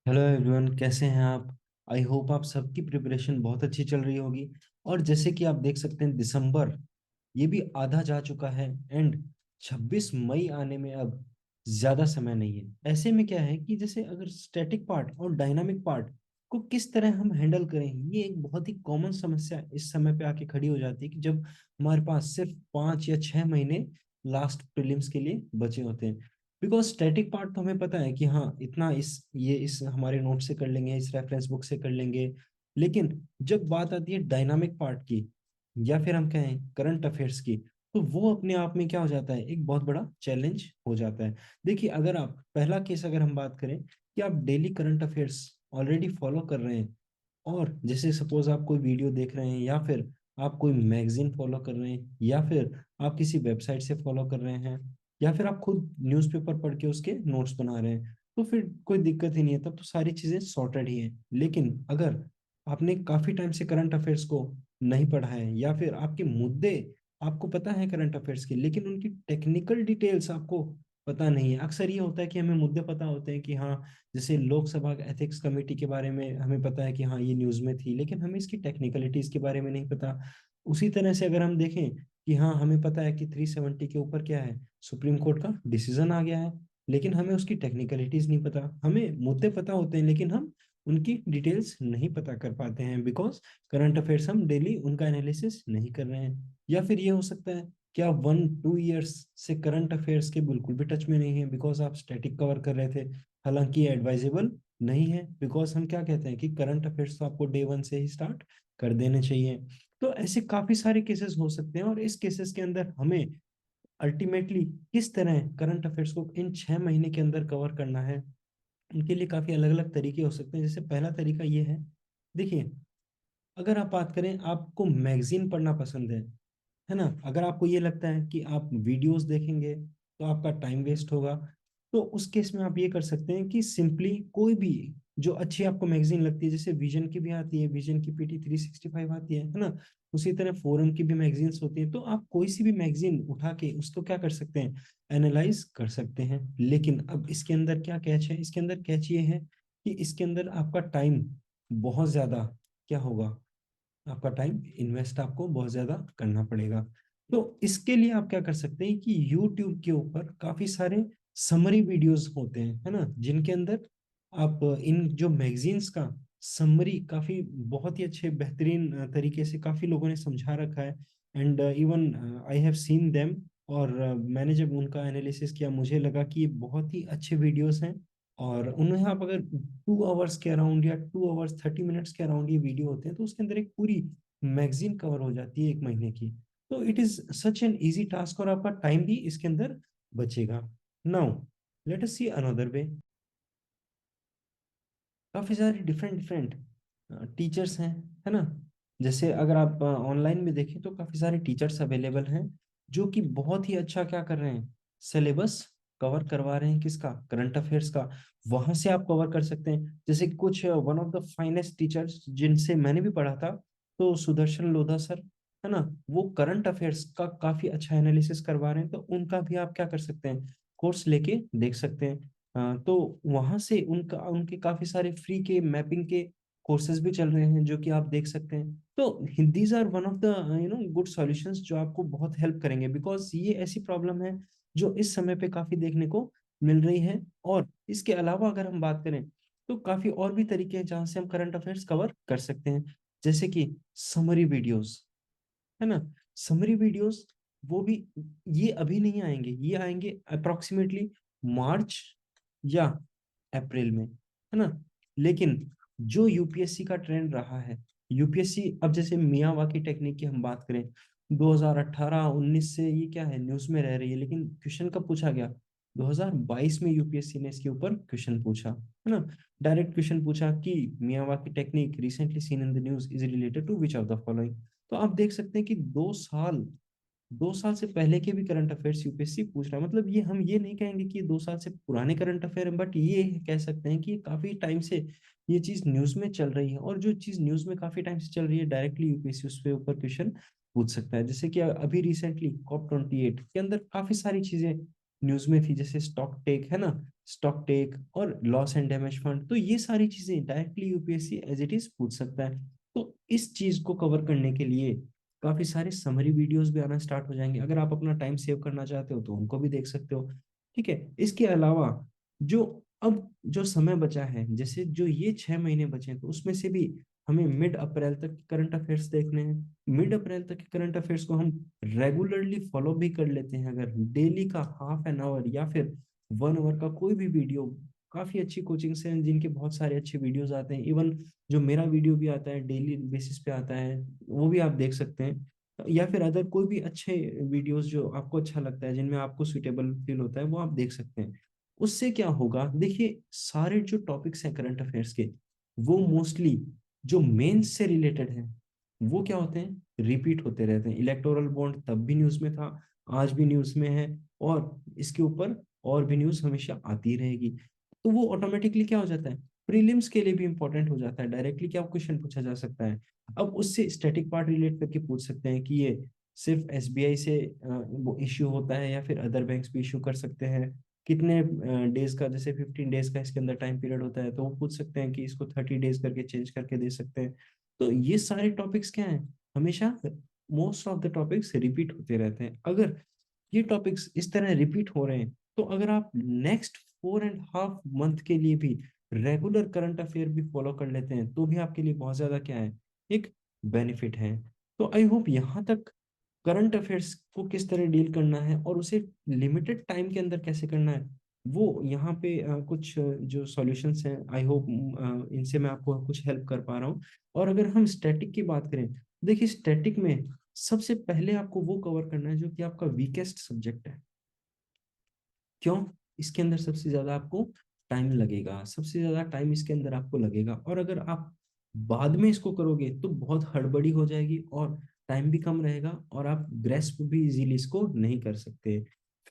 Hello everyone, कैसे हैं आप? आई होप आप सबकी प्रिपरेशन बहुत अच्छी चल रही होगी। और जैसे कि आप देख सकते हैं, दिसंबर ये भी आधा जा चुका है एंड 26 मई आने में अब ज्यादा समय नहीं है। ऐसे में क्या है कि जैसे अगर स्टैटिक पार्ट और डायनामिक पार्ट को किस तरह हम हैंडल करें, ये एक बहुत ही कॉमन समस्या इस समय पे आके खड़ी हो जाती है कि जब हमारे पास सिर्फ 5 या 6 महीने लास्ट प्रीलिम्स के लिए बचे होते हैं। बिकॉज स्टैटिक पार्ट तो हमें पता है कि हाँ, इतना इस हमारे नोट से कर लेंगे, इस रेफरेंस बुक से कर लेंगे। लेकिन जब बात आती है डायनामिक पार्ट की या फिर हम कहें करंट अफेयर्स की, तो वो अपने आप में क्या हो जाता है, एक बहुत बड़ा चैलेंज हो जाता है। देखिए, अगर आप पहला केस अगर हम बात करें कि आप daily current affairs already follow कर रहे हैं, और जैसे सपोज आप कोई वीडियो देख रहे हैं, या फिर आप कोई मैगजीन फॉलो कर रहे हैं, या फिर आप किसी वेबसाइट से फॉलो कर रहे हैं, या फिर आप खुद न्यूज़पेपर पढ़ के उसके नोट्स बना रहे हैं, तो फिर कोई दिक्कत ही नहीं है, तब तो सारी चीजें सॉर्टेड ही हैं। लेकिन अगर आपने काफी टाइम से करंट अफेयर्स को नहीं पढ़ा है, या फिर आपके मुद्दे आपको पता है करंट अफेयर्स के, लेकिन उनकी टेक्निकल डिटेल्स आपको पता नहीं है। अक्सर ये होता है कि हमें मुद्दे पता होते हैं कि हाँ, जैसे लोकसभा एथिक्स कमेटी के बारे में हमें पता है कि हाँ, ये न्यूज़ में थी, लेकिन हमें इसकी टेक्निकलिटीज के बारे में नहीं पता। उसी तरह से अगर हम देखें कि हाँ, हमें पता है कि 370 के ऊपर क्या है, सुप्रीम कोर्ट का डिसीजन आ गया है, लेकिन हमें उसकी टेक्निकलिटीज नहीं पता। हमें मुद्दे पता होते हैं, लेकिन हम उनकी डिटेल्स नहीं पता कर पाते हैं, बिकॉज करंट अफेयर्स हम डेली उनका एनालिसिस नहीं कर रहे हैं। या फिर ये हो सकता है कि आप 1-2 ईयर्स से करंट अफेयर्स के बिल्कुल भी टच में नहीं है, बिकॉज आप स्टैटिक कवर कर रहे थे। हालांकि ये एडवाइजेबल नहीं है, बिकॉज हम क्या कहते हैं कि करंट अफेयर्स तो आपको डे 1 से ही स्टार्ट कर देने चाहिए। तो ऐसे काफी सारे केसेस हो सकते हैं, और इस केसेस के अंदर हमें अल्टीमेटली किस तरह करंट अफेयर्स को इन 6 महीने के अंदर कवर करना है, उनके लिए काफी अलग अलग तरीके हो सकते हैं। जैसे पहला तरीका ये है, देखिए, अगर आप बात करें, आपको मैगजीन पढ़ना पसंद है ना, अगर आपको ये लगता है कि आप वीडियोस देखेंगे तो आपका टाइम वेस्ट होगा, तो उस केस में आप ये कर सकते हैं कि सिंपली कोई भी जो अच्छी आपको मैगजीन लगती है, जैसे विजन की भी आती है, विजन की PT 365 आती है ना, उसी तरह फोरम की भी मैगजीन्स होती है, तो आप कोई सी भी मैगजीन उठा के उसको क्या कर सकते हैं, एनालाइज कर सकते हैं। लेकिन अब इसके अंदर क्या कैच है, इसके अंदर कैच ये है कि इसके अंदर आपका टाइम बहुत ज्यादा क्या होगा, आपका टाइम इन्वेस्ट आपको बहुत ज्यादा करना पड़ेगा। तो इसके लिए आप क्या कर सकते हैं कि YouTube के ऊपर काफी सारे समरी वीडियोस होते हैं, है ना, जिनके अंदर आप इन जो मैगजीन्स का समरी काफी बहुत ही अच्छे बेहतरीन तरीके से काफी लोगों ने समझा रखा है। And even I have seen them, और मैंने जब उनका एनालिसिस किया, मुझे लगा कि ये बहुत ही अच्छे वीडियोस हैं। और उन्हें आप अगर 2 आवर्स के अराउंड या 2 आवर्स 30 मिनट्स के अराउंड ये वीडियो होते हैं, तो उसके अंदर एक पूरी मैगजीन कवर हो जाती है 1 महीने की। तो it is such an easy task, और आपका टाइम भी इसके अंदर बचेगा। Now let us see another way. काफी सारे डिफरेंट डिफरेंट टीचर्स हैं, है ना। जैसे अगर आप ऑनलाइन में देखें तो काफी सारे टीचर्स अवेलेबल हैं, जो कि बहुत ही अच्छा क्या कर रहे हैं, सिलेबस कवर करवा रहे हैं, किसका, करंट अफेयर्स का। वहां से आप कवर कर सकते हैं। जैसे कुछ one of the finest teachers जिनसे मैंने भी पढ़ा था, तो सुदर्शन लोधा सर, है ना, वो करंट अफेयर्स का काफी अच्छा एनालिसिस करवा रहे हैं, तो उनका भी आप क्या कर सकते हैं, कोर्स लेके देख सकते हैं। तो वहां से उनका उनके काफी सारे फ्री के मैपिंग के कोर्सेज भी चल रहे हैं, जो कि आप देख सकते हैं। तो these are one of the good solutions जो आपको बहुत हेल्प करेंगे, बिकॉज ये ऐसी प्रॉब्लम है जो इस समय पे काफी देखने को मिल रही है। और इसके अलावा अगर हम बात करें, तो काफी और भी तरीके हैं जहां से हम करंट अफेयर्स कवर कर सकते हैं। जैसे कि समरी वीडियोस, है ना, समरी वीडियोस, वो भी ये अभी नहीं आएंगे, ये आएंगे अप्रोक्सीमेटली मार्च या अप्रैल में, है ना। लेकिन जो यूपीएससी का ट्रेंड रहा है, यूपीएससी अब जैसे मियावाकी टेक्निक की हम बात करें, 2018-19 से ये क्या है, न्यूज में रह रही है, लेकिन क्वेश्चन कब पूछा गया, 2022 में यूपीएससी ने इसके ऊपर क्वेश्चन पूछा, है ना। डायरेक्ट क्वेश्चन पूछा कि Miyawaki technique recently seen in the news is related to which of the following. तो आप देख सकते हैं कि 2 साल से पहले के भी करंट अफेयर्स यूपीएससी पूछ रहा है। मतलब ये हम ये नहीं कहेंगे कि ये 2 साल से पुराने करंट अफेयर है, बट ये कह सकते हैं कि ये काफी टाइम से ये चीज न्यूज में चल रही है, और जो चीज न्यूज में काफी टाइम से चल रही है, डायरेक्टली यूपीएससी उस पे ऊपर क्वेश्चन पूछ सकता है। जैसे कि अभी रिसेंटली COP 28 के अंदर काफी सारी चीजें न्यूज में थी, जैसे स्टॉक टेक है ना, स्टॉक टेक और लॉस एंड डैमेज फंड, तो ये सारी चीजें directly UPSC as it is पूछ सकता है। तो इस चीज को कवर करने के लिए काफी सारे समरी वीडियोस भी आना स्टार्ट हो जाएंगे। अगर आप अपना टाइम सेव करना चाहते हो तो उनको भी देख सकते हो। ठीक है, इसके अलावा जो अब जो समय बचा है, जैसे जो ये 6 महीने बचे हैं, तो उसमें से भी हमें मिड अप्रैल तक करंट अफेयर्स देखने हैं। मिड अप्रैल तक के करंट अफेयर्स को हम रेगुलरली फॉलो भी कर लेते हैं, अगर डेली का ½ एन आवर या फिर 1 आवर का कोई भी वीडियो, काफी अच्छी कोचिंग्स हैं जिनके बहुत सारे अच्छे वीडियोस आते हैं। इवन जो मेरा वीडियो भी आता है डेली बेसिस पे आता है, वो भी आप देख सकते हैं। या फिर अदर कोई भी अच्छे वीडियोस जो आपको अच्छा लगता है, जिनमें आपको सुटेबल फील होता है, वो आप देख सकते हैं। उससे क्या होगा, देखिए सारे जो टॉपिक्स हैं करंट अफेयर्स के, वो मोस्टली जो मेंस से रिलेटेड हैं, वो क्या होते हैं, रिपीट होते रहते हैं। इलेक्टोरल बॉन्ड तब भी न्यूज में था, आज भी न्यूज में है, और इसके ऊपर और भी न्यूज हमेशा आती रहेगी। तो वो ऑटोमेटिकली क्या हो जाता है, प्रीलिम्स के लिए भी इंपॉर्टेंट हो जाता है, डायरेक्टली क्या क्वेश्चन पूछा जा सकता है। अब उससे स्टैटिक पार्ट रिलेट करके पूछ सकते हैं कि ये सिर्फ एसबीआई से वो इश्यू होता है या फिर अदर बैंक्स भी इश्यू कर सकते हैं, कितने डेज का, जैसे 15 डेज का इसके अंदर टाइम पीरियड होता है, तो वो पूछ सकते हैं कि इसको 30 डेज करके चेंज करके दे सकते हैं। तो ये सारे टॉपिक्स क्या हैं, हमेशा most of the topics repeat होते रहते हैं। अगर ये टॉपिक्स इस तरह रिपीट हो रहे हैं, तो अगर आप नेक्स्ट 4.5 मंथ के लिए भी रेगुलर करंट अफेयर भी फॉलो कर लेते हैं, तो भी आपके लिए बहुत ज्यादा क्या है, एक बेनिफिट है। तो आई होप यहाँ तक करंट अफेयर्स को किस तरह डील करना है और उसे लिमिटेड टाइम के अंदर कैसे करना है, वो यहाँ पे कुछ जो सॉल्यूशंस हैं, आई होप इनसे मैं आपको कुछ हेल्प कर पा रहा हूँ। और अगर हम स्टैटिक की बात करें, देखिए स्टैटिक में सबसे पहले आपको वो कवर करना है जो कि आपका वीकेस्ट सब्जेक्ट है। क्यों, इसके अंदर सबसे ज्यादा आपको टाइम लगेगा, सबसे ज्यादा टाइम इसके अंदर आपको लगेगा, और अगर आप बाद में इसको करोगे तो बहुत हड़बड़ी हो जाएगी और टाइम भी कम रहेगा, और आप ग्रेस्प भी इजीली इसको नहीं कर सकते।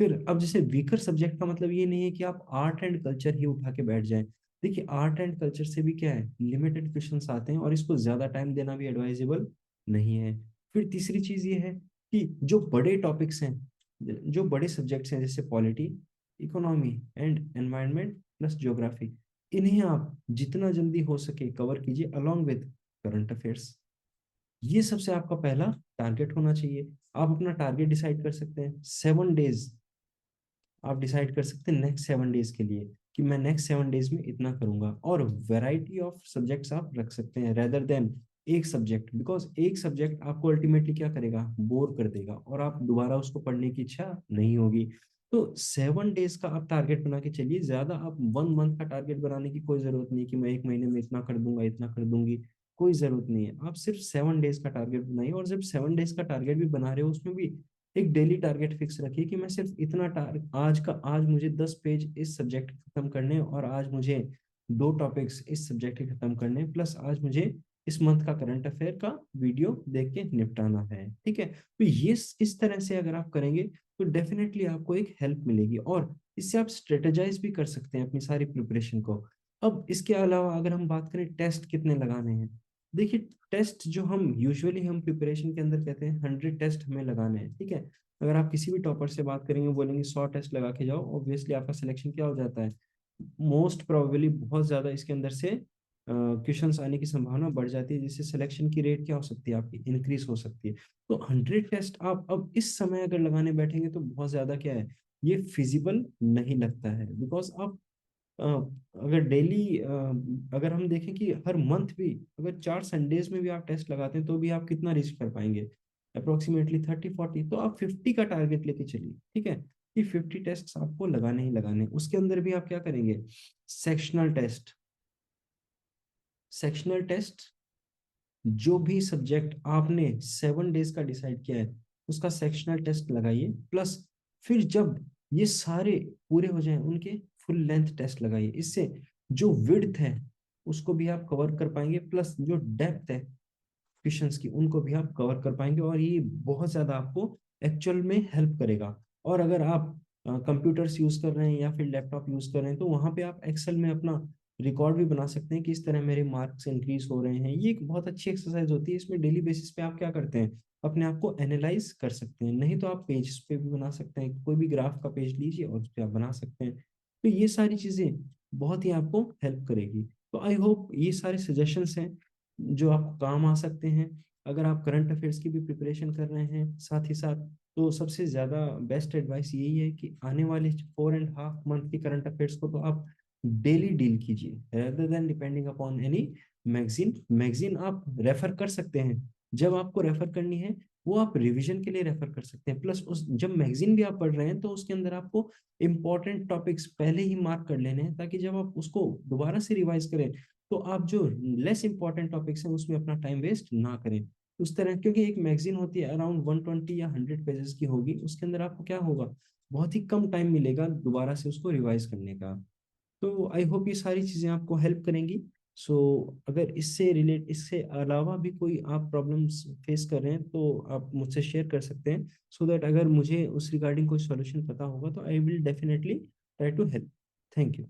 फिर अब जैसे वीकर सब्जेक्ट का मतलब ये नहीं है कि आप आर्ट एंड कल्चर ही उठा के बैठ जाएं। देखिए आर्ट एंड कल्चर से भी क्या है, लिमिटेड क्वेश्चंस आते हैं, और इसको ज्यादा टाइम देना भी एडवाइजेबल नहीं है। फिर तीसरी चीज ये है कि जो बड़े टॉपिक्स हैं, जो बड़े सब्जेक्ट्स हैं, जैसे polity, economy and environment plus geography, इन्हें आप जितना जल्दी हो सके कवर कीजिए अलोंग विद करंट अफेयर्स। ये सबसे आपका पहला टारगेट होना चाहिए। आप अपना टारगेट डिसाइड कर सकते हैं 7 डेज, आप डिसाइड कर सकते हैं नेक्स्ट 7 डेज के लिए कि मैं नेक्स्ट 7 डेज में इतना करूंगा, और वैरायटी ऑफ सब्जेक्ट्स आप रख सकते हैं रेदर देन एक सब्जेक्ट, बिकॉज एक सब्जेक्ट आपको अल्टीमेटली क्या करेगा, बोर कर देगा, और आप दोबारा उसको पढ़ने की इच्छा नहीं होगी। तो 7 डेज का आप टारगेट बना के चलिए, ज्यादा आप 1 मंथ का टारगेट बनाने की कोई जरूरत नहीं कि मैं एक महीने में इतना कर दूंगा, इतना कर दूंगी, कोई जरूरत नहीं है। आप सिर्फ 7 डेज का टारगेट बनाइए, और जब 7 डेज का टारगेट भी बना रहे हो, उसमें भी एक डेली टारगेट फिक्स रखिए कि मैं सिर्फ इतना आज मुझे 10 पेज इस सब्जेक्ट खत्म करने हैं, और आज मुझे 2 टॉपिक्स इस सब्जेक्ट के खत्म करने हैं, प्लस आज मुझे इस मंथ का करंट अफेयर का वीडियो देख के निपटाना है। ठीक है, तो ये इस तरह से अगर आप करेंगे तो डेफिनेटली आपको एक हेल्प मिलेगी, और इससे आप स्ट्रेटेजाइज भी कर सकते हैं अपनी सारी प्रिपरेशन को। अब इसके अलावा अगर हम बात करें टेस्ट कितने लगाने हैं, देखिए टेस्ट जो हम यूजुअली हम प्रिपरेशन के अंदर कहते हैं 100 टेस्ट हमें लगाने हैं। ठीक है, अगर आप किसी भी टॉपर से बात करेंगे, बोलेंगे 100 टेस्ट लगा के जाओ, ऑब्वियसली आपका सिलेक्शन क्या हो जाता है, मोस्ट प्रोबेबली बहुत ज्यादा इसके अंदर से क्वेश्चंस आने की संभावना बढ़ जाती है, जिससे सिलेक्शन की रेट क्या हो सकती है, आपकी इंक्रीज हो सकती है। तो 100 टेस्ट आप अब इस समय अगर लगाने बैठेंगे तो बहुत ज्यादा क्या है, ये फिजिबल नहीं लगता है, बिकॉज आप अ, अगर डेली अगर हम देखें कि हर मंथ भी अगर 4 संडेज में भी आप टेस्ट लगाते हैं, तो भी आप कितना रीच कर पाएंगे, अप्रोक्सीमेटली 30-40, तो आप 50 का टारगेट लेके चलिए। ठीक है, कि 50 टेस्ट आपको लगाने ही लगाने, उसके अंदर भी आप क्या करेंगे, सेक्शनल टेस्ट, सेक्शनल टेस्ट जो भी सब्जेक्ट आपने 7 डेज का डिसाइड किया है, उसका सेक्शनल टेस्ट लगाइए, प्लस फिर जब ये सारे पूरे हो जाएं उनके फुल लेंथ टेस्ट लगाइए। इससे जो विड्थ है उसको भी आप कवर कर पाएंगे, प्लस जो डेप्थ है क्वेश्चंस की उनको भी आप कवर कर पाएंगे, और ये बहुत ज्यादा आपको एक्चुअल में हेल्प करेगा। और अगर आप कंप्यूटर्स यूज कर रहे हैं या फिर लैपटॉप यूज कर रहे हैं, तो वहां पे आप एक्सेल में अपना रिकॉर्ड भी बना सकते हैं कि इस तरह मेरे मार्क्स इंक्रीज हो रहे हैं। ये एक बहुत अच्छी एक्सरसाइज होती है, इसमें डेली बेसिस पे आप क्या करते हैं, अपने आप को एनालाइज कर सकते हैं। नहीं तो आप पेज पे भी बना सकते हैं, कोई भी ग्राफ का पेज लीजिए और उस पर आप बना सकते हैं। तो ये सारी चीजें बहुत ही आपको हेल्प करेगी। तो आई होप ये सारे सजेशंस हैं जो आपको काम आ सकते हैं। अगर आप करंट अफेयर्स की भी प्रिपरेशन कर रहे हैं साथ ही साथ, तो सबसे ज्यादा बेस्ट एडवाइस यही है कि आने वाले 4.5 मंथ के करंट अफेयर्स को तो आप डेली डील कीजिए rather than depending upon any magazine. Magazine आप रेफर कर सकते हैं, जब आपको रेफर करनी है वो आप रिवीजन के लिए रेफर कर सकते हैं। प्लस उस जब मैगजीन भी आप पढ़ रहे हैं तो उसके अंदर आपको इंपॉर्टेंट टॉपिक्स पहले ही मार्क कर लेने हैं, ताकि जब आप उसको दोबारा से रिवाइज करें तो आप जो लेस इंपॉर्टेंट टॉपिक्स हैं उसमें अपना टाइम वेस्ट ना करें उस तरह। क्योंकि एक मैगजीन होती है अराउंड 120 या 100 पेजेस की होगी, उसके अंदर आपको क्या होगा, बहुत ही कम टाइम मिलेगा दोबारा से उसको रिवाइज करने का। तो आई होप ये सारी चीजें आपको हेल्प करेंगी। सो अगर इससे अलावा भी कोई आप प्रॉब्लम्स फेस कर रहे हैं तो आप मुझसे शेयर कर सकते हैं, सो दैट अगर मुझे उस रिगार्डिंग कोई सॉल्यूशन पता होगा तो I will definitely try to help. Thank you.